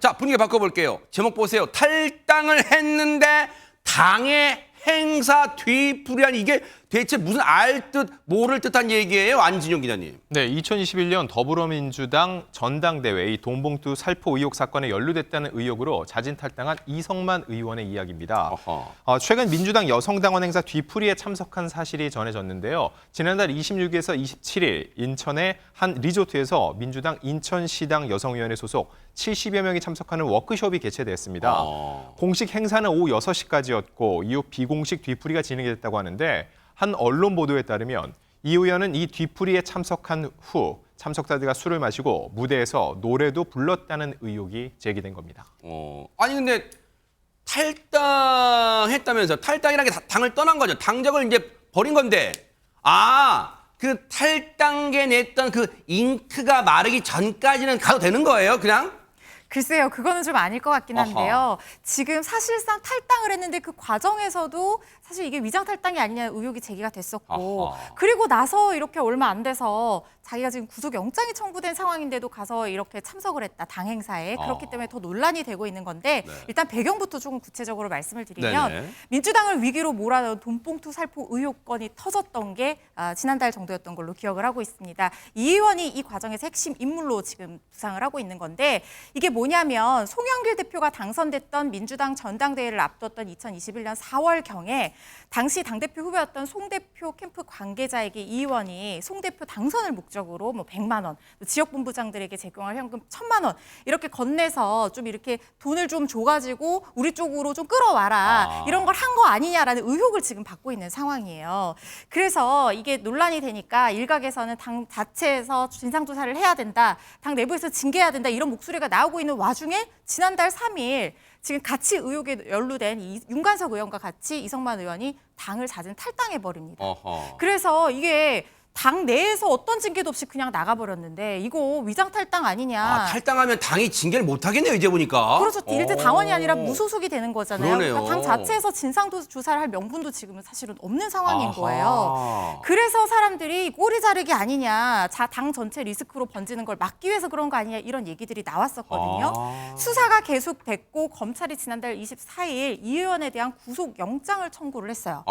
자, 분위기 바꿔볼게요. 제목 보세요. 탈당을 했는데 당의 행사 뒤풀이란 이게 대체 무슨 알듯 모를 듯한 얘기예요, 안진용 기자님. 네, 2021년 더불어민주당 전당대회 이 돈봉투 살포 의혹 사건에 연루됐다는 의혹으로 자진 탈당한 이성만 의원의 이야기입니다. 최근 민주당 여성당원 행사 뒤풀이에 참석한 사실이 전해졌는데요. 지난달 26일에서 27일 인천의 한 리조트에서 민주당 인천시당 여성위원회 소속 70여 명이 참석하는 워크숍이 개최됐습니다. 공식 행사는 오후 6시까지였고 이후 비공식 뒤풀이가 진행됐다고 하는데 한 언론 보도에 따르면 이 의원은 이 뒤풀이에 참석한 후 참석자들과 술을 마시고 무대에서 노래도 불렀다는 의혹이 제기된 겁니다. 아니 근데 탈당했다면서 탈당이라는 게 당을 떠난 거죠. 당적을 이제 버린 건데 그 탈당계 냈던 그 잉크가 마르기 전까지는 가도 되는 거예요, 그냥? 글쎄요, 그거는 좀 아닐 것 같긴 한데요. 지금 사실상 탈당을 했는데 그 과정에서도 사실 이게 위장 탈당이 아니냐는 의혹이 제기가 됐었고 그리고 나서 이렇게 얼마 안 돼서 자기가 지금 구속영장이 청구된 상황인데도 가서 이렇게 참석을 했다, 당 행사에. 그렇기 때문에 더 논란이 되고 있는 건데 일단 배경부터 조금 구체적으로 말씀을 드리면 민주당을 위기로 몰아넣은 돈봉투 살포 의혹건이 터졌던 게 지난달 정도였던 걸로 기억을 하고 있습니다. 이 의원이 이 과정에서 핵심 인물로 지금 부상을 하고 있는 건데 이게 뭐냐면 송영길 대표가 당선됐던 민주당 전당대회를 앞뒀던 2021년 4월경에 당시 당대표 후보였던 송 대표 캠프 관계자에게 이 의원이 송 대표 당선을 목적으로 뭐 100만 원, 지역본부장들에게 제공할 현금 1000만 원 이렇게 건네서 좀 이렇게 돈을 좀 줘가지고 우리 쪽으로 좀 끌어와라 이런 걸 한 거 아니냐라는 의혹을 지금 받고 있는 상황이에요. 그래서 이게 논란이 되니까 일각에서는 당 자체에서 진상조사를 해야 된다, 당 내부에서 징계해야 된다 이런 목소리가 나오고 있는 와중에 지난달 3일 지금 같이 의혹에 연루된 윤관석 의원과 같이 이성만 의원이 당을 자진 탈당해버립니다. 그래서 이게 당 내에서 어떤 징계도 없이 그냥 나가버렸는데 이거 위장 탈당 아니냐. 탈당하면 당이 징계를 못 하겠네요, 이제 보니까. 그렇죠. 일제 당원이 아니라 무소속이 되는 거잖아요. 그러네요. 그러니까 당 자체에서 진상조사를 할 명분도 지금은 사실은 없는 상황인 거예요. 그래서 사람들이 꼬리 자르기 아니냐, 당 전체 리스크로 번지는 걸 막기 위해서 그런 거 아니냐 이런 얘기들이 나왔었거든요. 수사가 계속됐고 검찰이 지난달 24일 이 의원에 대한 구속영장을 청구를 했어요.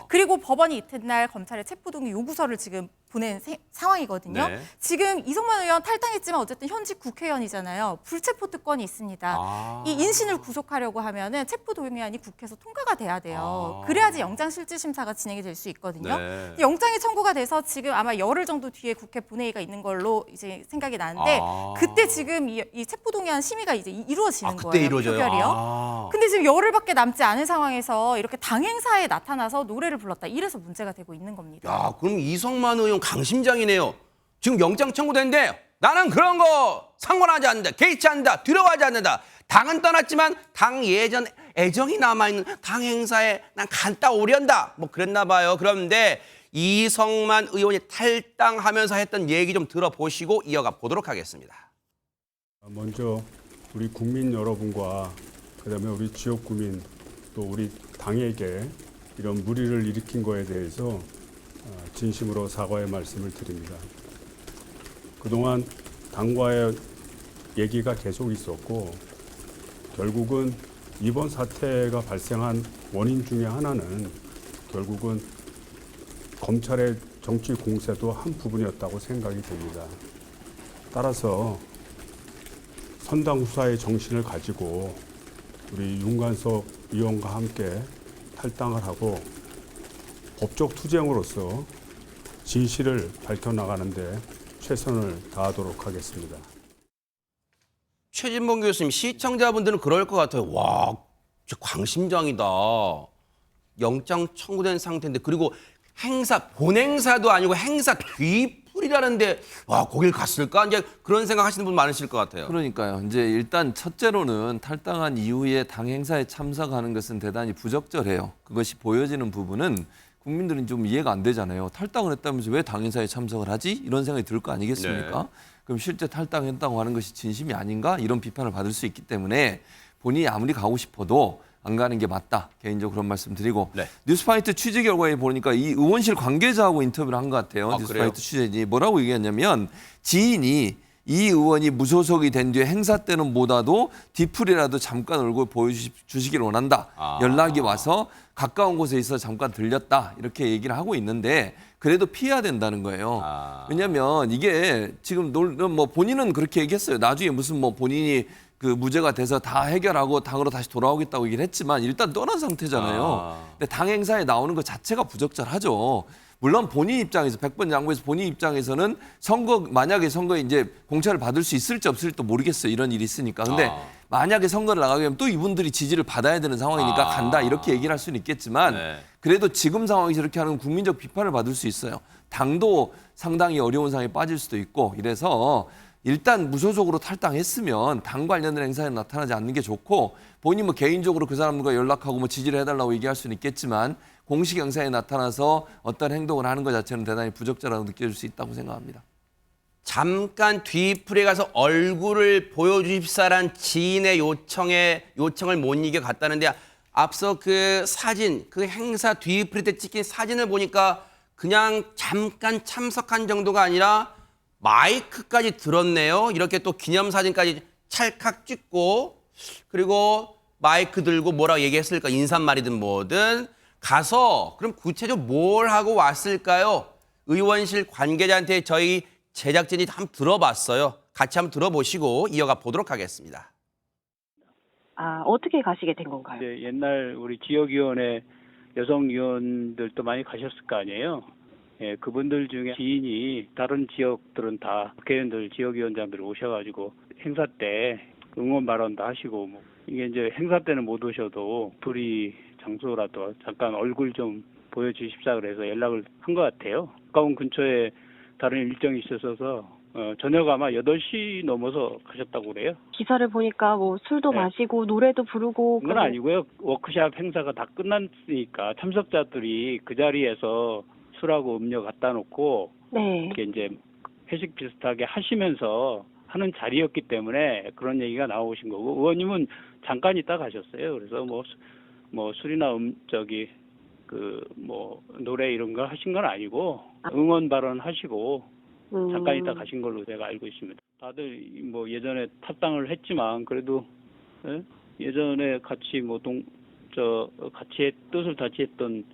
그리고 법원이 이튿날 검찰에 체포동의 요구서를 지금 보낸 상황이거든요. 지금 이성만 의원 탈당했지만 어쨌든 현직 국회의원이잖아요. 불체포 특권이 있습니다. 이 인신을 구속하려고 하면은 체포동의안이 국회에서 통과가 돼야 돼요. 그래야지 영장실질심사가 진행이 될 수 있거든요. 영장이 청구가 돼서 지금 아마 열흘 정도 뒤에 국회 본회의가 있는 걸로 이제 생각이 나는데 그때 지금 이 체포동의안 심의가 이제 이루어지는 그때 거예요. 이루어져요? 표결이요. 근데 지금 열흘밖에 남지 않은 상황에서 이렇게 당 행사에 나타나서 노래를 불렀다. 이래서 문제가 되고 있는 겁니다. 야, 그럼 이성만 의원 강심장이네요. 지금 영장 청구됐는데 나는 그런 거 상관하지 않는다. 개의치않는다. 두려워하지 않는다. 당은 떠났지만 당 예전 애정이 남아있는 당 행사에 난 갔다 오련다. 뭐 그랬나 봐요. 그런데 이성만 의원이 탈당하면서 했던 얘기 좀 들어보시고 이어가 보도록 하겠습니다. 먼저 우리 국민 여러분과 그다음에 우리 지역구민 또 우리 당에게 이런 무리를 일으킨 거에 대해서 진심으로 사과의 말씀을 드립니다. 그동안 당과의 얘기가 계속 있었고 결국은 이번 사태가 발생한 원인 중에 하나는 결국은 검찰의 정치 공세도 한 부분이었다고 생각이 됩니다. 따라서 선당 후사의 정신을 가지고 우리 윤관석 의원과 함께 탈당을 하고 법적 투쟁으로서 진실을 밝혀나가는 데 최선을 다하도록 하겠습니다. 최진봉 교수님, 시청자분들은 그럴 것 같아요. 와, 진짜 광심장이다. 영장 청구된 상태인데 그리고 행사, 본행사도 아니고 행사 뒤풀이라는데 와, 거길 갔을까? 이제 그런 생각하시는 분 많으실 것 같아요. 그러니까요. 이제 일단 첫째로는 탈당한 이후에 당 행사에 참석하는 것은 대단히 부적절해요. 그것이 보여지는 부분은 국민들은 좀 이해가 안 되잖아요. 탈당을 했다면서 왜 당 행사에 참석을 하지? 이런 생각이 들 거 아니겠습니까? 그럼 실제 탈당했다고 하는 것이 진심이 아닌가? 이런 비판을 받을 수 있기 때문에 본인이 아무리 가고 싶어도 안 가는 게 맞다. 개인적으로 그런 말씀 드리고 뉴스파이트 취재 결과에 보니까 이 의원실 관계자하고 인터뷰를 한 것 같아요. 뉴스파이트 취재진이 뭐라고 얘기했냐면 지인이 이 의원이 무소속이 된 뒤에 행사 때는 보다도 뒤풀이라도 잠깐 얼굴 보여주시길 원한다. 연락이 와서 가까운 곳에 있어 잠깐 들렸다. 이렇게 얘기를 하고 있는데 그래도 피해야 된다는 거예요. 왜냐하면 이게 지금 뭐 본인은 그렇게 얘기했어요. 나중에 무슨 뭐 본인이 그 무죄가 돼서 다 해결하고 당으로 다시 돌아오겠다고 얘기를 했지만 일단 떠난 상태잖아요. 근데 당 행사에 나오는 것 자체가 부적절하죠. 물론 본인 입장에서 100번 양보해서 본인 입장에서는 만약에 선거에 이제 공천을 받을 수 있을지 없을지도 모르겠어요. 이런 일이 있으니까. 근데 만약에 선거를 나가게 되면 또 이분들이 지지를 받아야 되는 상황이니까 간다 이렇게 얘기를 할 수는 있겠지만 그래도 지금 상황에서 이렇게 하는 국민적 비판을 받을 수 있어요. 당도 상당히 어려운 상황에 빠질 수도 있고 이래서 일단 무소속으로 탈당했으면 당 관련된 행사에 나타나지 않는 게 좋고 본인 뭐 개인적으로 그 사람과 연락하고 뭐 지지를 해달라고 얘기할 수는 있겠지만 공식 행사에 나타나서 어떤 행동을 하는 것 자체는 대단히 부적절하다고 느껴질 수 있다고 생각합니다. 잠깐 뒤풀이에 가서 얼굴을 보여주십사란 지인의 요청을 못 이겨 갔다는데 앞서 그 사진, 그 행사 뒤풀이 때 찍힌 사진을 보니까 그냥 잠깐 참석한 정도가 아니라 마이크까지 들었네요. 이렇게 또 기념사진까지 찰칵 찍고 그리고 마이크 들고 뭐라고 얘기했을까? 인사말이든 뭐든 가서 그럼 구체적으로 뭘 하고 왔을까요? 의원실 관계자한테 저희 제작진이 한번 들어봤어요. 같이 한번 들어보시고 이어가 보도록 하겠습니다. 아, 어떻게 가시게 된 건가요? 이제 옛날 우리 지역위원회 여성 위원들도 많이 가셨을 거 아니에요. 예, 그분들 중에 지인이 다른 지역들은 다 국회의원들, 지역위원장들 오셔가지고 행사 때 응원 발언도 하시고 뭐 이게 이제 행사 때는 못 오셔도 불이 장소라도 잠깐 얼굴 좀 보여주십사 그래서 연락을 한 것 같아요. 가까운 근처에 다른 일정이 있어서 저녁 아마 8시 넘어서 가셨다고 그래요. 기사를 보니까 뭐 술도 네. 마시고 노래도 부르고 그건 아니고요. 워크샵 행사가 다 끝났으니까 참석자들이 그 자리에서 술하고 음료 갖다 놓고 네. 이렇게 이제 회식 비슷하게 하시면서 하는 자리였기 때문에 그런 얘기가 나오신 거고 의원님은 잠깐 있다 가셨어요. 그래서 뭐 술이나 뭐 노래 이런 거 하신 건 아니고 응원 발언 하시고 잠깐 있다 가신 걸로 제가 알고 있습니다. 다들 뭐 예전에 탈당을 했지만 그래도 예전에 같이 같이 뜻을 같이 했던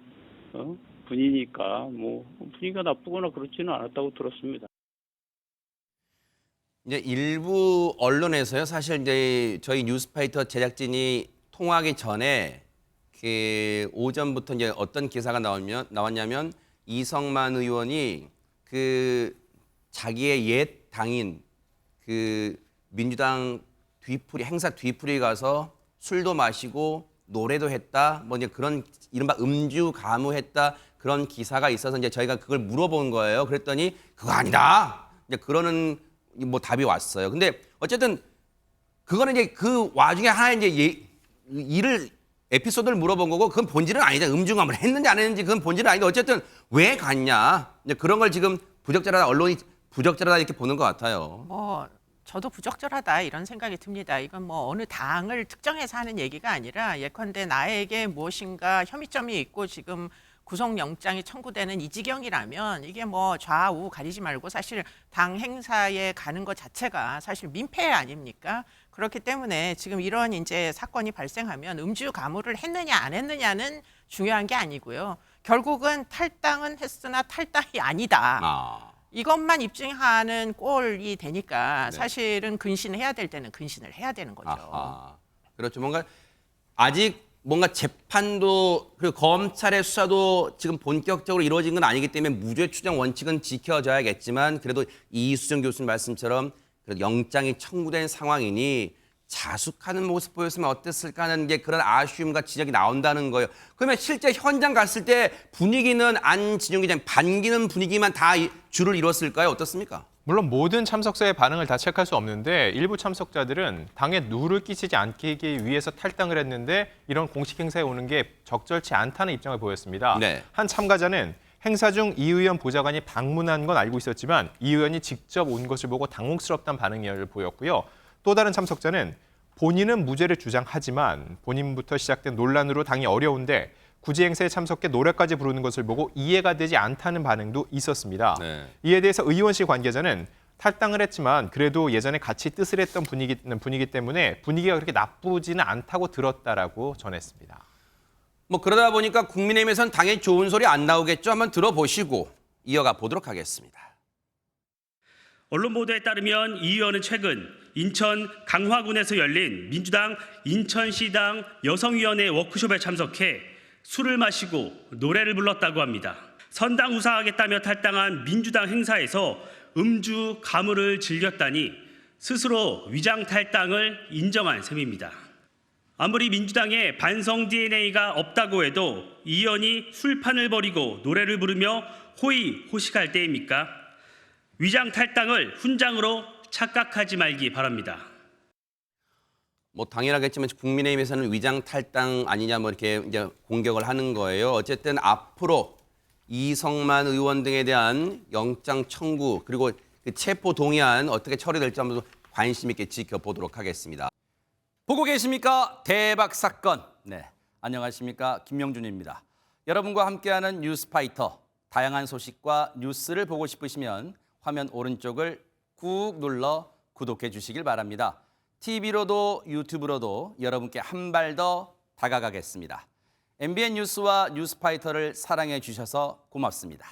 분이니까 뭐 분위기가 나쁘거나 그렇지는 않았다고 들었습니다. 이제 일부 언론에서요. 사실 이제 저희 뉴스파이터 제작진이 통화하기 전에 그 오전부터 이제 어떤 기사가 나왔냐면 이성만 의원이 그 자기의 옛 당인 그 민주당 행사 뒤풀이 가서 술도 마시고 노래도 했다. 뭐 이제 그런 이른바 음주 가무했다. 그런 기사가 있어서 이제 저희가 그걸 물어본 거예요. 그랬더니 그거 아니다. 이제 그러는 뭐 답이 왔어요. 근데 어쨌든 그거는 이제 그 와중에 하나의 이제 에피소드를 물어본 거고 그건 본질은 아니다. 음주감을 했는지 안 했는지 그건 본질은 아닌데 어쨌든 왜 갔냐. 이제 그런 걸 지금 부적절하다 언론이 부적절하다 이렇게 보는 것 같아요. 저도 부적절하다 이런 생각이 듭니다. 이건 뭐 어느 당을 특정해서 하는 얘기가 아니라 예컨대 나에게 무엇인가 혐의점이 있고 지금 구속영장이 청구되는 이 지경이라면 이게 뭐 좌우 가리지 말고 사실 당 행사에 가는 것 자체가 사실 민폐 아닙니까? 그렇기 때문에 지금 이런 이제 사건이 발생하면 음주 가무를 했느냐 안 했느냐는 중요한 게 아니고요. 결국은 탈당은 했으나 탈당이 아니다. 이것만 입증하는 꼴이 되니까 사실은 근신해야 될 때는 근신을 해야 되는 거죠. 그렇죠. 아직 뭔가 재판도 그리고 검찰의 수사도 지금 본격적으로 이루어진 건 아니기 때문에 무죄 추정 원칙은 지켜져야겠지만 그래도 이수정 교수님 말씀처럼 그래도 영장이 청구된 상황이니 자숙하는 모습 보였으면 어땠을까 하는 게 그런 아쉬움과 지적이 나온다는 거예요. 그러면 실제 현장 갔을 때 분위기는 안진용 기자님 반기는 분위기만 다 줄을 이뤘을까요? 어떻습니까? 물론 모든 참석자의 반응을 다 체크할 수 없는데 일부 참석자들은 당에 누를 끼치지 않기 위해서 탈당을 했는데 이런 공식 행사에 오는 게 적절치 않다는 입장을 보였습니다. 네. 한 참가자는 행사 중 이 의원 보좌관이 방문한 건 알고 있었지만 이 의원이 직접 온 것을 보고 당혹스럽다는 반응을 보였고요. 또 다른 참석자는 본인은 무죄를 주장하지만 본인부터 시작된 논란으로 당이 어려운데 굳이 행사에 참석해 노래까지 부르는 것을 보고 이해가 되지 않다는 반응도 있었습니다. 네. 이에 대해서 의원실 관계자는 탈당을 했지만 그래도 예전에 같이 뜻을 했던 분이기 때문에 분위기가 그렇게 나쁘지는 않다고 들었다라고 전했습니다. 뭐 그러다 보니까 국민의힘에선 당연히 좋은 소리 안 나오겠죠. 한번 들어보시고 이어가 보도록 하겠습니다. 언론 보도에 따르면 이 의원은 최근 인천 강화군에서 열린 민주당 인천시당 여성위원회 워크숍에 참석해 술을 마시고 노래를 불렀다고 합니다. 선당 우사하겠다며 탈당한 민주당 행사에서 음주 가물을 즐겼다니 스스로 위장 탈당을 인정한 셈입니다. 아무리 민주당에 반성 DNA가 없다고 해도 이 의원이 술판을 벌이고 노래를 부르며 호의호식할 때입니까? 위장 탈당을 훈장으로 착각하지 말기 바랍니다. 뭐 당연하겠지만 국민의힘에서는 위장 탈당 아니냐 뭐 이렇게 이제 공격을 하는 거예요. 어쨌든 앞으로 이성만 의원 등에 대한 영장 청구 그리고 그 체포 동의안 어떻게 처리될지 한번 관심 있게 지켜보도록 하겠습니다. 보고 계십니까? 대박 사건. 네, 안녕하십니까? 김명준입니다. 여러분과 함께하는 뉴스파이터. 다양한 소식과 뉴스를 보고 싶으시면 화면 오른쪽을 꾹 눌러 구독해 주시길 바랍니다. TV로도 유튜브로도 여러분께 한 발 더 다가가겠습니다. MBN 뉴스와 뉴스파이터를 사랑해 주셔서 고맙습니다.